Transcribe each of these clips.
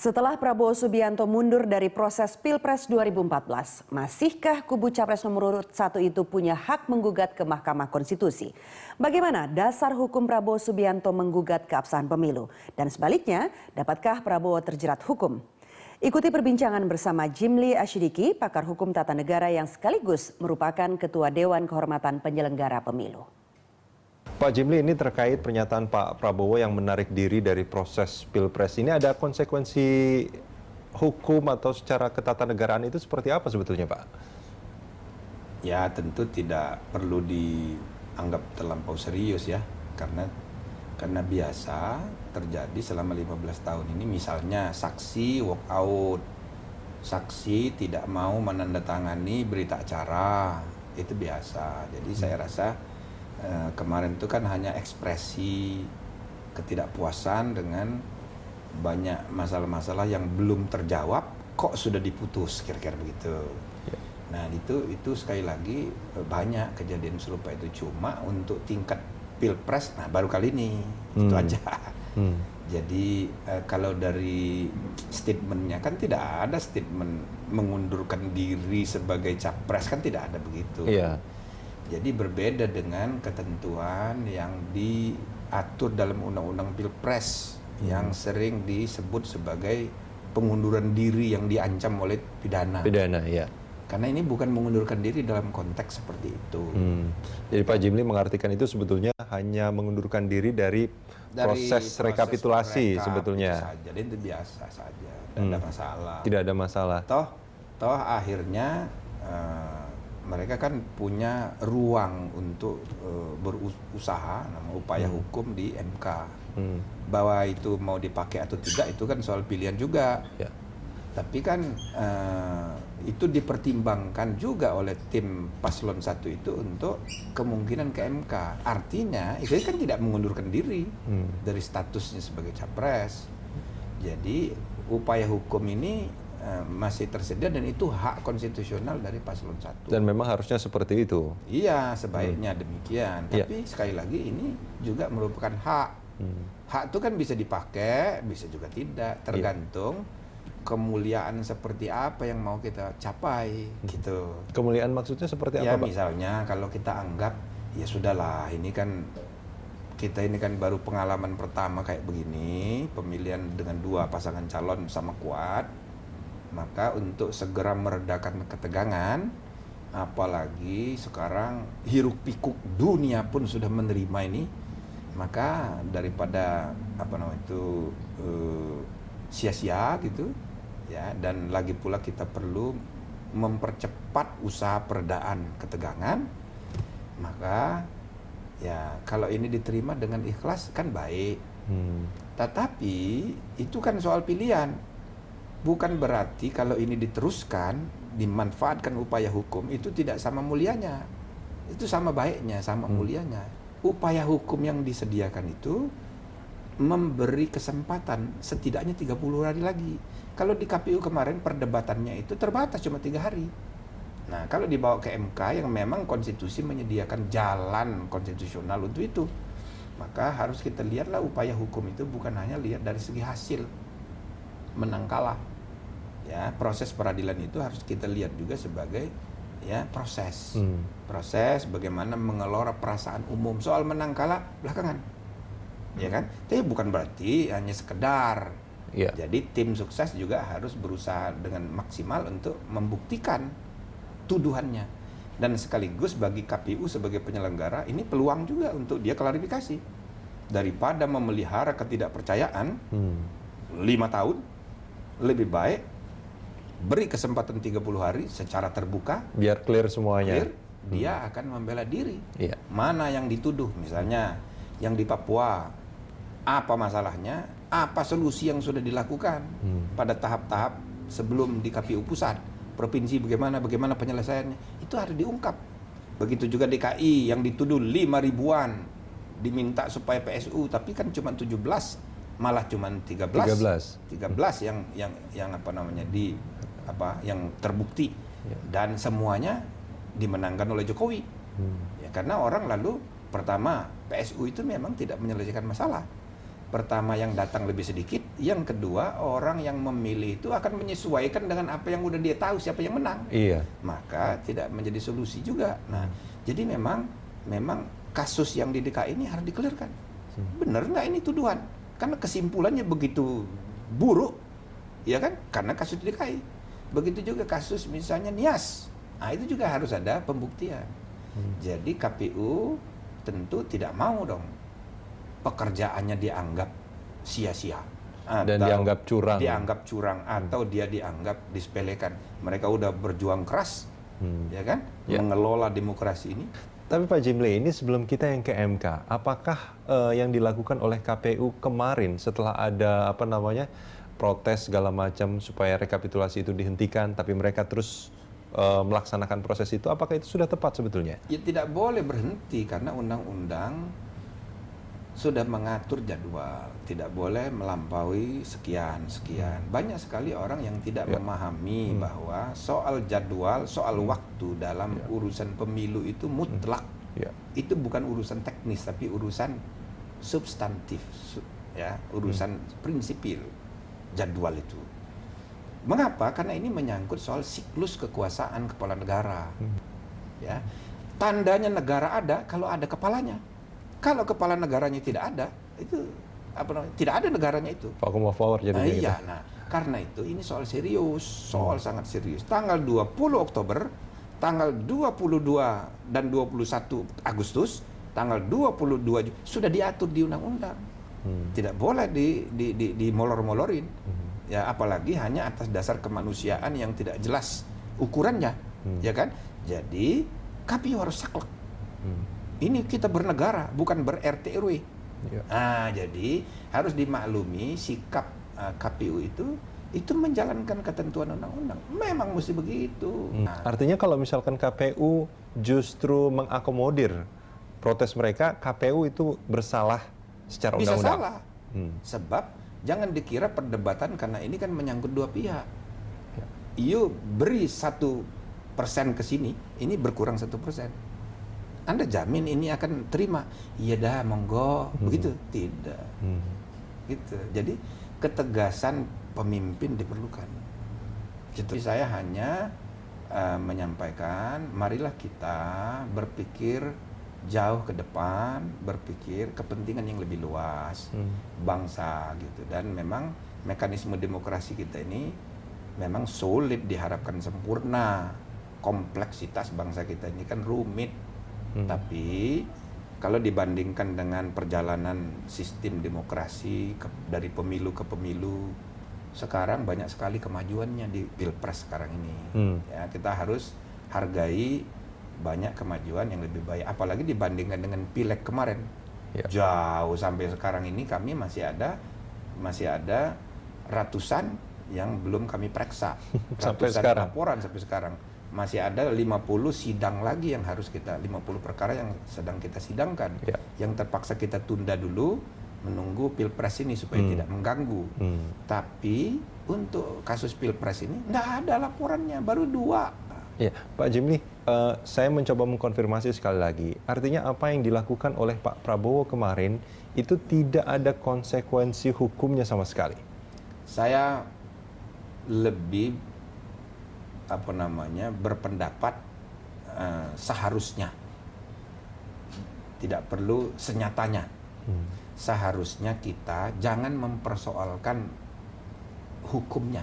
Setelah Prabowo Subianto mundur dari proses Pilpres 2014, masihkah kubu Capres nomor urut 1 itu punya hak menggugat ke Mahkamah Konstitusi? Bagaimana dasar hukum Prabowo Subianto menggugat keabsahan pemilu? Dan sebaliknya, dapatkah Prabowo terjerat hukum? Ikuti perbincangan bersama Jimli Asyidiki, pakar hukum tata negara yang sekaligus merupakan Ketua Dewan Kehormatan Penyelenggara Pemilu. Pak Jimli, ini terkait pernyataan Pak Prabowo yang menarik diri dari proses Pilpres. Ini ada konsekuensi hukum atau secara ketatanegaraan itu seperti apa sebetulnya, Pak? Ya, tentu tidak perlu dianggap terlampau serius ya, karena biasa terjadi selama 15 tahun ini. Misalnya saksi walk out, saksi tidak mau menandatangani berita acara, itu biasa. Jadi saya rasa kemarin itu kan hanya ekspresi ketidakpuasan dengan banyak masalah-masalah yang belum terjawab, kok sudah diputus, kira-kira begitu. Ya. Nah itu sekali lagi banyak kejadian serupa itu, cuma untuk tingkat Pilpres, nah baru kali ini, itu aja. Jadi kalau dari statementnya kan tidak ada statement mengundurkan diri sebagai capres, kan tidak ada begitu. Iya. Jadi berbeda dengan ketentuan yang diatur dalam Undang-Undang Pilpres yang sering disebut sebagai pengunduran diri yang diancam oleh pidana. Pidana, ya. Karena ini bukan mengundurkan diri dalam konteks seperti itu. Jadi Pak Jimli mengartikan itu sebetulnya hanya mengundurkan diri dari proses rekapitulasi sebetulnya. Saja. Dan itu biasa saja, tidak ada masalah. Tidak ada masalah. Toh akhirnya mereka kan punya ruang untuk berusaha, upaya hukum di MK. Bahwa itu mau dipakai atau tidak itu kan soal pilihan juga. Ya. Tapi kan itu dipertimbangkan juga oleh tim paslon 1 itu untuk kemungkinan ke MK. Artinya itu kan tidak mengundurkan diri dari statusnya sebagai capres. Jadi upaya hukum ini masih tersedia dan itu hak konstitusional dari paslon 1. Dan memang harusnya seperti itu. Iya, sebaiknya demikian. Tapi sekali lagi ini juga merupakan hak. Hak itu kan bisa dipakai, bisa juga tidak, tergantung kemuliaan seperti apa yang mau kita capai, gitu. Kemuliaan maksudnya seperti apa, Pak? Misalnya kalau kita anggap ya sudahlah, kita ini kan baru pengalaman pertama kayak begini, pemilihan dengan 2 pasangan calon sama kuat. Maka untuk segera meredakan ketegangan, apalagi sekarang hiruk pikuk dunia pun sudah menerima ini, maka daripada sia-sia gitu ya, dan lagi pula kita perlu mempercepat usaha peredaan ketegangan, maka ya kalau ini diterima dengan ikhlas kan baik. Tetapi itu kan soal pilihan. Bukan berarti kalau ini diteruskan, dimanfaatkan upaya hukum, itu tidak sama mulianya. Itu sama baiknya, sama mulianya. Upaya hukum yang disediakan itu memberi kesempatan setidaknya 30 hari lagi. Kalau di KPU kemarin perdebatannya itu terbatas cuma 3 hari. Nah, kalau dibawa ke MK yang memang konstitusi menyediakan jalan konstitusional untuk itu, maka harus kita lihatlah upaya hukum itu bukan hanya lihat dari segi hasil menang kalah. Ya, proses peradilan itu harus kita lihat juga sebagai ya proses. Proses bagaimana mengelola perasaan umum. Soal menang kalah belakangan. Ya kan? Tapi bukan berarti hanya sekedar. Jadi tim sukses juga harus berusaha dengan maksimal untuk membuktikan tuduhannya. Dan sekaligus bagi KPU sebagai penyelenggara ini peluang juga untuk dia klarifikasi. Daripada memelihara ketidakpercayaan 5 tahun, lebih baik beri kesempatan 30 hari secara terbuka, biar clear semuanya. Dia akan membela diri. Mana yang dituduh, misalnya yang di Papua, apa masalahnya, apa solusi yang sudah dilakukan pada tahap-tahap sebelum di KPU pusat, provinsi bagaimana penyelesaiannya, itu harus diungkap. Begitu juga DKI yang dituduh 5 ribuan, diminta supaya PSU, tapi kan cuma 17, malah cuma 13 yang terbukti, dan semuanya dimenangkan oleh Jokowi. Ya, karena orang lalu pertama PSU itu memang tidak menyelesaikan masalah. Pertama, yang datang lebih sedikit. Yang kedua, orang yang memilih itu akan menyesuaikan dengan apa yang udah dia tahu siapa yang menang. Iya. Maka tidak menjadi solusi juga. Nah, jadi memang kasus yang di DKI ini harus dikelirkan. Benar nggak ini tuduhan? Karena kesimpulannya begitu buruk, ya kan? Karena kasus di DKI. Begitu juga kasus misalnya Nias. Nah, itu juga harus ada pembuktian. Jadi KPU tentu tidak mau dong pekerjaannya dianggap sia-sia Dan dianggap curang. Atau dia dianggap disepelekan. Mereka udah berjuang keras, ya kan, Ya. mengelola demokrasi ini. Tapi Pak Jimli, ini sebelum kita yang ke MK, apakah yang dilakukan oleh KPU kemarin setelah ada protes segala macam supaya rekapitulasi itu dihentikan, tapi mereka terus melaksanakan proses itu, apakah itu sudah tepat sebetulnya? Ya tidak boleh berhenti karena undang-undang sudah mengatur jadwal, tidak boleh melampaui sekian. Banyak sekali orang yang tidak memahami bahwa soal jadwal, soal waktu dalam urusan pemilu itu mutlak. Itu bukan urusan teknis tapi urusan substantif, ya, urusan prinsipil jadwal itu. Mengapa? Karena ini menyangkut soal siklus kekuasaan kepala negara. Ya. Tandanya negara ada kalau ada kepalanya. Kalau kepala negaranya tidak ada, itu tidak ada negaranya itu. Vacuum of power jadinya. Iya, nah, karena itu ini soal serius, sangat serius. Tanggal 20 Oktober, tanggal 22 dan 21 Agustus, tanggal 22 sudah diatur di undang-undang. Tidak boleh dimolor-molorin. Ya, apalagi hanya atas dasar kemanusiaan yang tidak jelas ukurannya, ya kan? Jadi KPU harus saklek. Ini kita bernegara, bukan ber-RT RW. Nah, jadi harus dimaklumi sikap KPU itu menjalankan ketentuan undang-undang. Memang mesti begitu. Artinya kalau misalkan KPU justru mengakomodir protes mereka, KPU itu bersalah secara Bisa undang-undang. salah. Sebab jangan dikira perdebatan karena ini kan menyangkut dua pihak. You beri 1% ke sini, ini berkurang 1%. Anda jamin ini akan terima? Iya dah, monggo. Begitu? Tidak. Gitu. Jadi ketegasan pemimpin diperlukan. Gitu. Jadi saya hanya menyampaikan, marilah kita berpikir jauh ke depan, berpikir kepentingan yang lebih luas, bangsa gitu. Dan memang mekanisme demokrasi kita ini memang sulit diharapkan sempurna. Kompleksitas bangsa kita ini kan rumit. Tapi kalau dibandingkan dengan perjalanan sistem demokrasi dari pemilu ke pemilu, sekarang banyak sekali kemajuannya di Pilpres sekarang ini. Ya, kita harus hargai banyak kemajuan yang lebih baik, apalagi dibandingkan dengan Pileg kemarin. Jauh sampai sekarang ini kami masih ada ratusan yang belum kami periksa. Sampai Ratusan sekarang. laporan sampai sekarang. Masih ada 50 sidang lagi yang harus 50 perkara yang sedang kita sidangkan. Yang terpaksa kita tunda dulu menunggu Pilpres ini supaya tidak mengganggu. Tapi untuk kasus Pilpres ini tidak ada laporannya, baru 2. Ya, Pak Jimli, saya mencoba mengkonfirmasi sekali lagi. Artinya apa yang dilakukan oleh Pak Prabowo kemarin itu tidak ada konsekuensi hukumnya sama sekali. Saya lebih berpendapat seharusnya, tidak perlu senyatanya. Seharusnya kita jangan mempersoalkan hukumnya,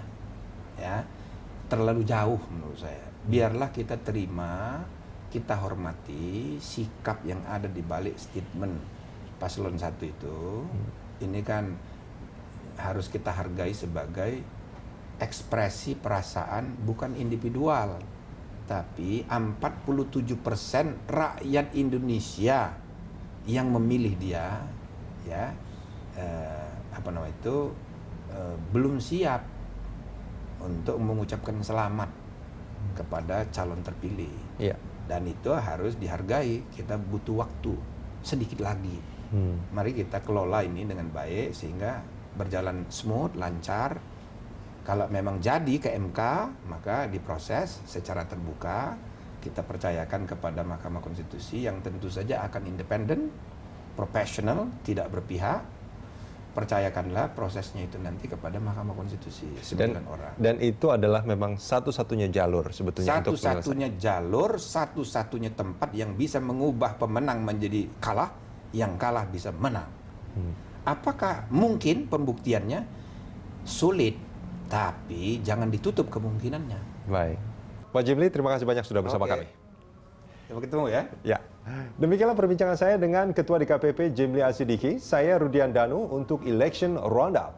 ya, terlalu jauh menurut saya. Biarlah kita terima, kita hormati sikap yang ada di balik statement paslon 1 itu. Ini kan harus kita hargai sebagai ekspresi perasaan bukan individual, tapi 47% rakyat Indonesia yang memilih dia, ya, belum siap untuk mengucapkan selamat kepada calon terpilih. Dan itu harus dihargai. Kita butuh waktu sedikit lagi. Mari kita kelola ini dengan baik sehingga berjalan smooth, lancar. Kalau memang jadi ke MK, maka diproses secara terbuka. Kita percayakan kepada Mahkamah Konstitusi yang tentu saja akan independen, profesional, tidak berpihak. percayakanlah prosesnya itu nanti kepada Mahkamah Konstitusi 9 orang. Dan itu adalah memang satu-satunya jalur sebetulnya untuk penyelesaian. Satu-satunya jalur, satu-satunya tempat yang bisa mengubah pemenang menjadi kalah, yang kalah bisa menang. Apakah mungkin pembuktiannya? Sulit, tapi jangan ditutup kemungkinannya. Baik. Pak Jimli, terima kasih banyak sudah bersama kami. Sampai ketemu ya. Ya, demikianlah perbincangan saya dengan Ketua DKPP Jimli Asidiki. Saya Rudian Danu untuk Election Roundup.